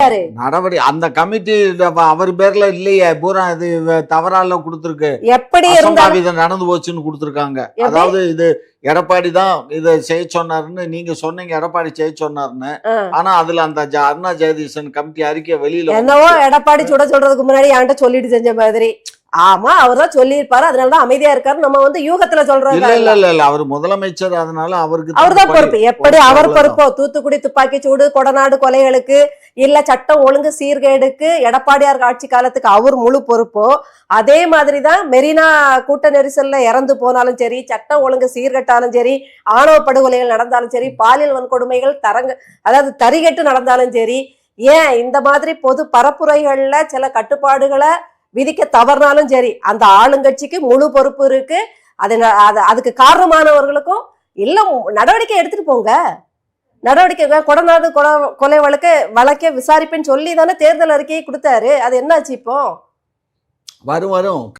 கொடுத்தாரு? அந்த கமிட்டி அவர் பேர்ல இல்லையே, பூரா இது தவறால கொடுத்துருக்கு. எப்படி இருந்தாலும் நடந்து போச்சுன்னு கொடுத்துருக்காங்க. அதாவது இது எடப்பாடி தான் இதை செய்ய சொன்னாருன்னு நீங்க சொன்னீங்க, எடப்பாடி செய்ய சொன்னாருன்னு. ஆனா அதுல அந்த அருணா ஜெகதீசன் கமிட்டி அறிக்கை வெளியில என்னவோ எடப்பாடி சுட சொல்றதுக்கு முன்னாடி என்கிட்ட சொல்லிட்டு செஞ்ச மாதிரி. ஆமா, அவர்தான் சொல்லி இருப்பாரு, அதனாலதான் அமைதியா இருக்காரு. நம்ம யூகத்துல சொல்றோம். இல்ல அவர் முதலமைச்சர், அதனால அவர்தான் பொறுப்பு. எப்படி அவர் பொறுப்போ தூத்துக்குடி துப்பாக்கி சூடு, கொடநாடு கொலைகளுக்கு, இல்ல சட்டம் ஒழுங்கு சீர்கேடுக்கு எடப்பாடியார் ஆட்சி காலத்துக்கு அவர் முழு பொறுப்போ, அதே மாதிரிதான் மெரினா கூட்ட நெரிசல்ல இறந்து போனாலும் சரி, சட்டம் ஒழுங்கு சீர்கட்டாலும் சரி, ஆணவ படுகொலைகள் நடந்தாலும் சரி, பாலியல் வன்கொடுமைகள் அதாவது தரிகட்டு நடந்தாலும் சரி, ஏன் இந்த மாதிரி பொது பரப்புரைகள்ல சில கட்டுப்பாடுகளை விதிக்க தவறினாலும் சரி, அந்த ஆளுங்கட்சிக்கு முழு பொறுப்பு இருக்கு. அதுக்கு காரணமானவர்களுக்கும் இல்ல நடவடிக்கை எடுத்துட்டு போங்க. நடவடிக்கை கொடநாடு கொலை வழக்கை விசாரிப்பேன்னு சொல்லி தானே தேர்தல் அறிக்கையை கொடுத்தாரு. அது என்னாச்சு இப்போ? வரும்